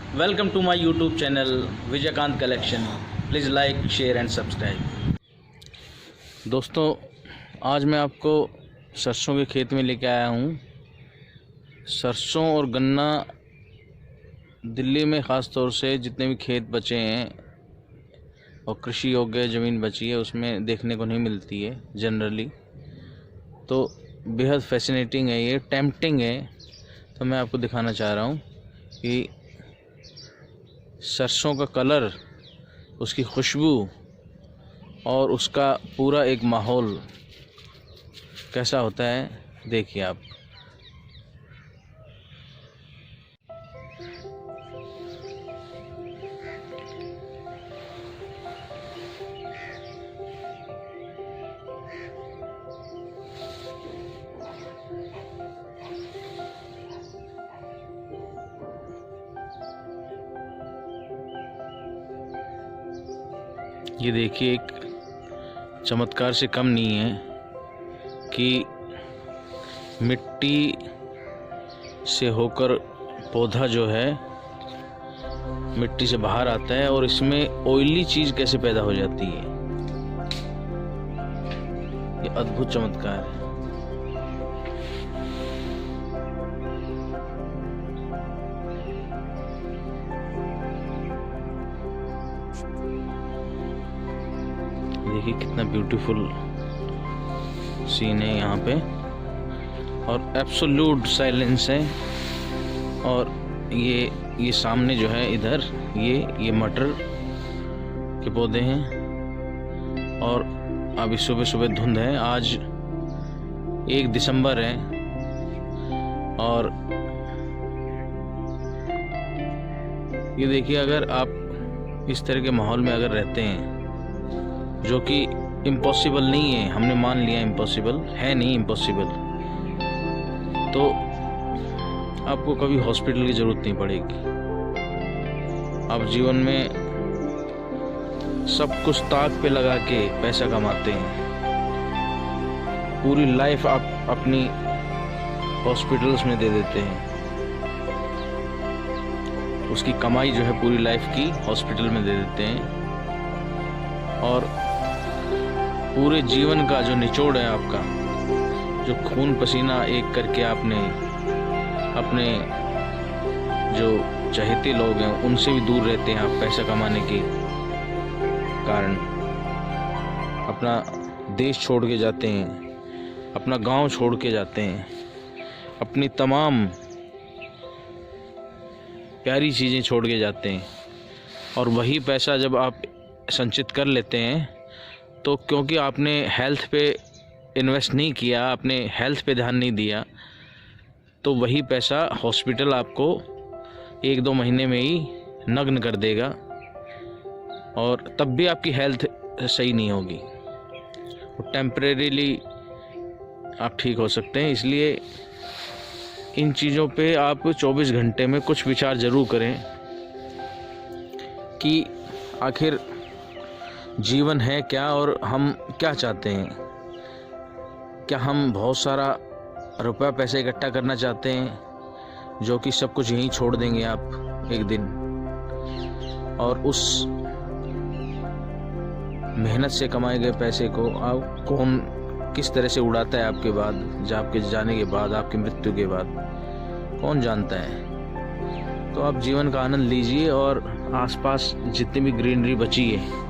Welcome to my YouTube channel Vijaykant collection. Please like share and subscribe. दोस्तों, आज मैं आपको सरसों के खेत में लेके आया हूँ। सरसों और गन्ना दिल्ली में ख़ास तौर से जितने भी खेत बचे हैं और कृषि योग्य ज़मीन बची है उसमें देखने को नहीं मिलती है जनरली। तो बेहद फैसिनेटिंग है, ये टेम्पटिंग है। तो मैं आपको दिखाना चाह रहा हूँ कि सरसों का कलर, उसकी खुशबू और उसका पूरा एक माहौल कैसा होता है, देखिए आप। ये देखिए, एक चमत्कार से कम नहीं है कि मिट्टी से होकर पौधा जो है मिट्टी से बाहर आता है और इसमें ऑयली चीज़ कैसे पैदा हो जाती है। ये अद्भुत चमत्कार है। देखिए कितना ब्यूटीफुल सीन है यहाँ पे, और एब्सोल्यूट साइलेंस है। और ये सामने जो है इधर ये मटर के पौधे हैं। और अभी सुबह सुबह धुंध है। आज 1 दिसंबर है और ये देखिए, अगर आप इस तरह के माहौल में अगर रहते हैं, जो कि इम्पॉसिबल नहीं है, हमने मान लिया इम्पॉसिबल है, नहीं इम्पॉसिबल, तो आपको कभी हॉस्पिटल की ज़रूरत नहीं पड़ेगी। आप जीवन में सब कुछ ताक पे लगा के पैसा कमाते हैं, पूरी लाइफ आप अपनी हॉस्पिटल्स में दे देते हैं। उसकी कमाई जो है पूरी लाइफ की हॉस्पिटल में दे देते हैं। और पूरे जीवन का जो निचोड़ है आपका, जो खून पसीना एक करके आपने अपने जो चहेते लोग हैं उनसे भी दूर रहते हैं आप पैसा कमाने के कारण। अपना देश छोड़ के जाते हैं, अपना गांव छोड़ के जाते हैं, अपनी तमाम प्यारी चीज़ें छोड़ के जाते हैं। और वही पैसा जब आप संचित कर लेते हैं, तो क्योंकि आपने हेल्थ पे इन्वेस्ट नहीं किया, आपने हेल्थ पे ध्यान नहीं दिया, तो वही पैसा हॉस्पिटल आपको 1-2 महीने में ही नग्न कर देगा और तब भी आपकी हेल्थ सही नहीं होगी। टेम्परेरीली आप ठीक हो सकते हैं। इसलिए इन चीज़ों पे आप 24 घंटे में कुछ विचार ज़रूर करें कि आखिर जीवन है क्या और हम क्या चाहते हैं। क्या हम बहुत सारा रुपया पैसे इकट्ठा करना चाहते हैं, जो कि सब कुछ यहीं छोड़ देंगे आप एक दिन, और उस मेहनत से कमाए गए पैसे को आप कौन किस तरह से उड़ाता है आपके बाद, आपके जाने के बाद, आपकी मृत्यु के बाद, कौन जानता है। तो आप जीवन का आनंद लीजिए और आसपास जितनी भी ग्रीनरी बची है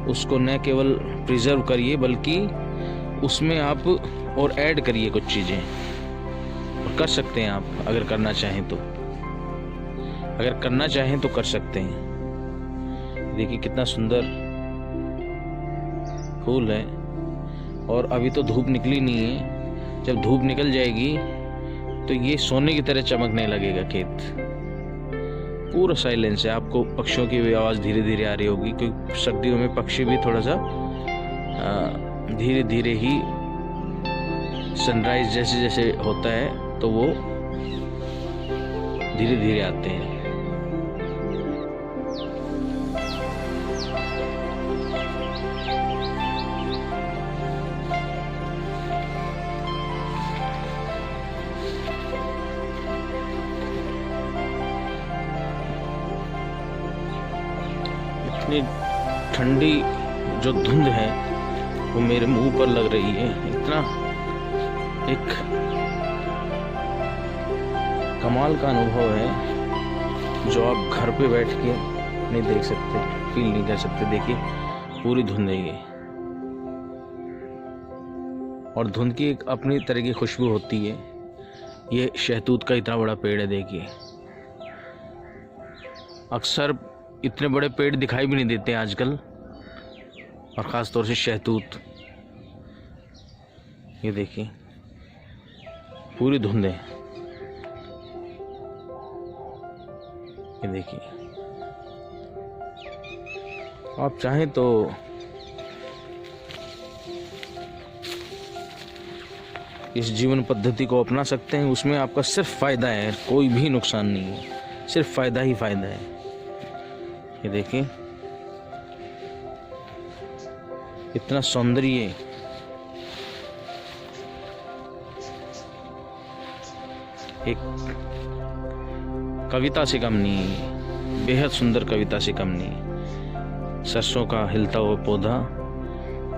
उसको न केवल प्रिजर्व करिए, बल्कि उसमें आप और ऐड करिए कुछ चीज़ें। और कर सकते हैं आप, अगर करना चाहें तो, अगर करना चाहें तो कर सकते हैं। देखिए कितना सुंदर फूल है। और अभी तो धूप निकली नहीं है। जब धूप निकल जाएगी तो ये सोने की तरह चमकने लगेगा खेत। पूरा साइलेंस है। आपको पक्षियों की भी आवाज़ धीरे धीरे आ रही होगी, क्योंकि सर्दियों में पक्षी भी थोड़ा सा धीरे धीरे ही सनराइज जैसे जैसे होता है तो वो धीरे धीरे आते हैं। इतनी ठंडी जो धुंध है वो मेरे मुंह पर लग रही है। इतना एक कमाल का अनुभव है जो आप घर पे बैठ के नहीं देख सकते, फील नहीं कर सकते। देखिए पूरी धुंध है ये, और धुंध की एक अपनी तरह की खुशबू होती है। ये शहतूत का इतना बड़ा पेड़ है, देखिए अक्सर इतने बड़े पेड़ दिखाई भी नहीं देते हैं आजकल, और ख़ास तौर से शहतूत। ये देखिए पूरी धुंध है, ये देखिए। आप चाहें तो इस जीवन पद्धति को अपना सकते हैं। उसमें आपका सिर्फ फ़ायदा है, कोई भी नुकसान नहीं है, सिर्फ फ़ायदा ही फ़ायदा है। ये देखिए इतना सौंदर्य, एक कविता से कम नहीं है, बेहद सुंदर कविता से कम नहीं। सरसों का हिलता हुआ पौधा,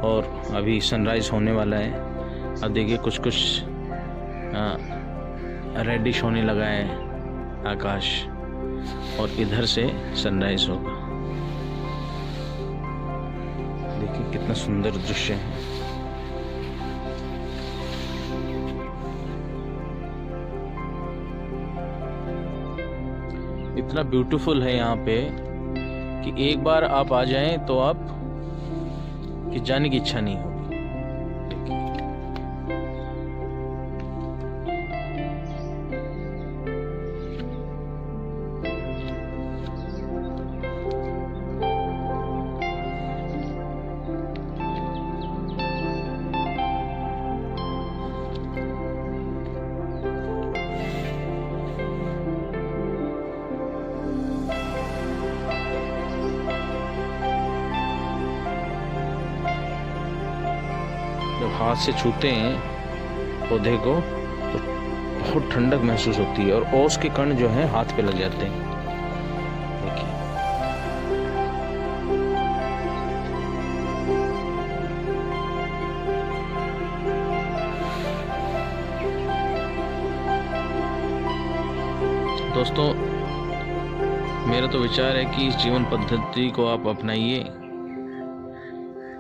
और अभी सनराइज होने वाला है। अब देखिए कुछ कुछ रेडिश होने लगा है आकाश, और इधर से सनराइज होगा। देखिए कितना सुंदर दृश्य है। इतना ब्यूटीफुल है यहाँ पे कि एक बार आप आ जाएं तो आप कि जाने की इच्छा नहीं होगी। जब हाथ से छूते हैं पौधे को तो बहुत ठंडक महसूस होती है, और ओस के कण जो हैं हाथ पे लग जाते हैं। देखिए दोस्तों, मेरा तो विचार है कि इस जीवन पद्धति को आप अपनाइए।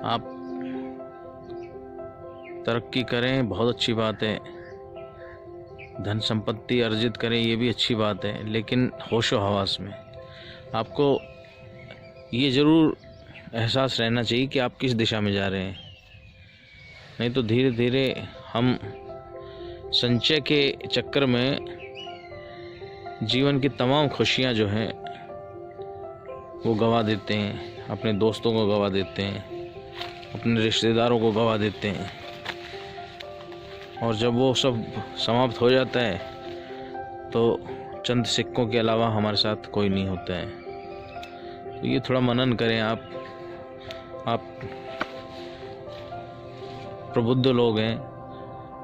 आप तरक्की करें, बहुत अच्छी बात है। धन संपत्ति अर्जित करें, ये भी अच्छी बात है, लेकिन होशो हवास में आपको ये ज़रूर एहसास रहना चाहिए कि आप किस दिशा में जा रहे हैं। नहीं तो धीरे धीरे हम संचय के चक्कर में जीवन की तमाम खुशियां जो हैं वो गंवा देते हैं, अपने दोस्तों को गंवा देते हैं, अपने रिश्तेदारों को गंवा देते हैं। और जब वो सब समाप्त हो जाता है तो चंद सिक्कों के अलावा हमारे साथ कोई नहीं होता है। तो ये थोड़ा मनन करें आप प्रबुद्ध लोग हैं,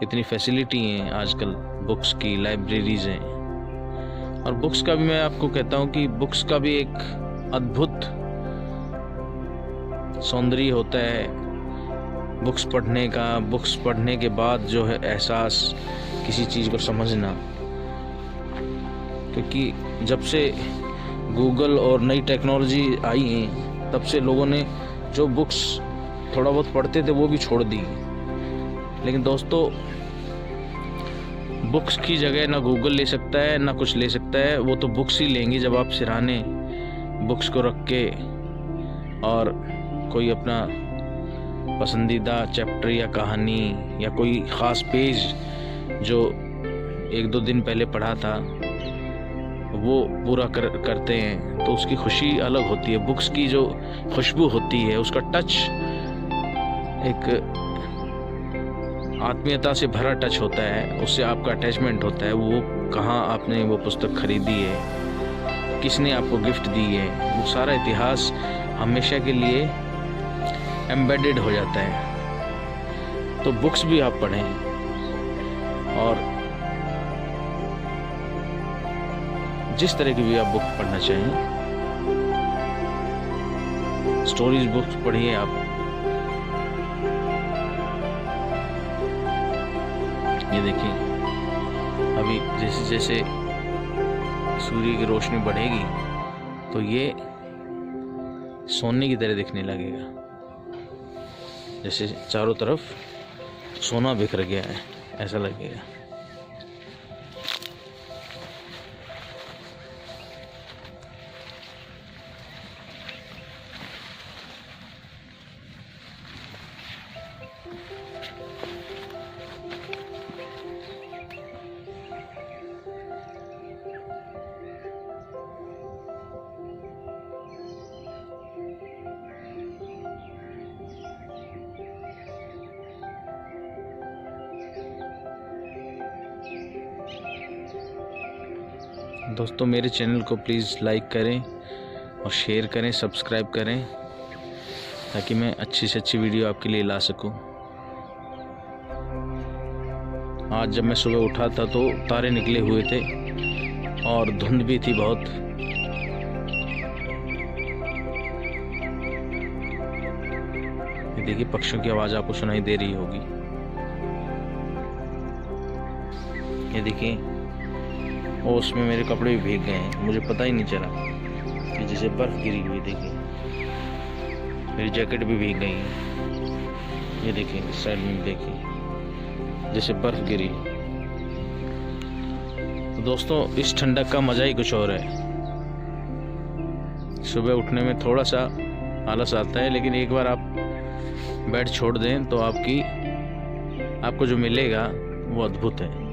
इतनी फैसिलिटी हैं आजकल, बुक्स की लाइब्रेरीज़ हैं। और बुक्स का भी मैं आपको कहता हूँ कि बुक्स का भी एक अद्भुत सौंदर्य होता है बुक्स पढ़ने का। बुक्स पढ़ने के बाद जो है एहसास, किसी चीज़ को समझना, क्योंकि जब से गूगल और नई टेक्नोलॉजी आई है तब से लोगों ने जो बुक्स थोड़ा बहुत पढ़ते थे वो भी छोड़ दी। लेकिन दोस्तों, बुक्स की जगह ना गूगल ले सकता है ना कुछ ले सकता है, वो तो बुक्स ही लेंगी जब आप सिरहाने बुक्स को रख के और कोई अपना पसंदीदा चैप्टर या कहानी या कोई ख़ास पेज जो एक दो दिन पहले पढ़ा था वो पूरा करते हैं, तो उसकी खुशी अलग होती है। बुक्स की जो खुशबू होती है, उसका टच एक आत्मीयता से भरा टच होता है, उससे आपका अटैचमेंट होता है। वो कहाँ आपने वो पुस्तक खरीदी है, किसने आपको गिफ्ट दी है, वो सारा इतिहास हमेशा के लिए एम्बेडेड हो जाता है। तो बुक्स भी आप पढ़ें, और जिस तरह की भी आप बुक पढ़ना चाहें स्टोरीज बुक्स पढ़िए आप। ये देखिए, अभी जैसे जैसे सूर्य की रोशनी बढ़ेगी तो ये सोने की तरह दिखने लगेगा, जैसे चारों तरफ सोना बिखर गया है, ऐसा लगेगा। दोस्तों, मेरे चैनल को प्लीज़ लाइक करें और शेयर करें, सब्सक्राइब करें, ताकि मैं अच्छी से अच्छी वीडियो आपके लिए ला सकूं। आज जब मैं सुबह उठा था तो तारे निकले हुए थे और धुंध भी थी बहुत। ये देखिए, पक्षियों की आवाज़ आपको सुनाई दे रही होगी। ये देखिए, और उसमें मेरे कपड़े भी भीग गए हैं, मुझे पता ही नहीं चला कि जैसे बर्फ़ गिरी हुई। देखिए, मेरी जैकेट भी भीग गई है। ये देखिए, इस साइड में देखिए जैसे बर्फ़ गिरी। तो दोस्तों, इस ठंडक का मज़ा ही कुछ और है। सुबह उठने में थोड़ा सा आलस आता है, लेकिन एक बार आप बेड छोड़ दें तो आपको जो मिलेगा वो अद्भुत है।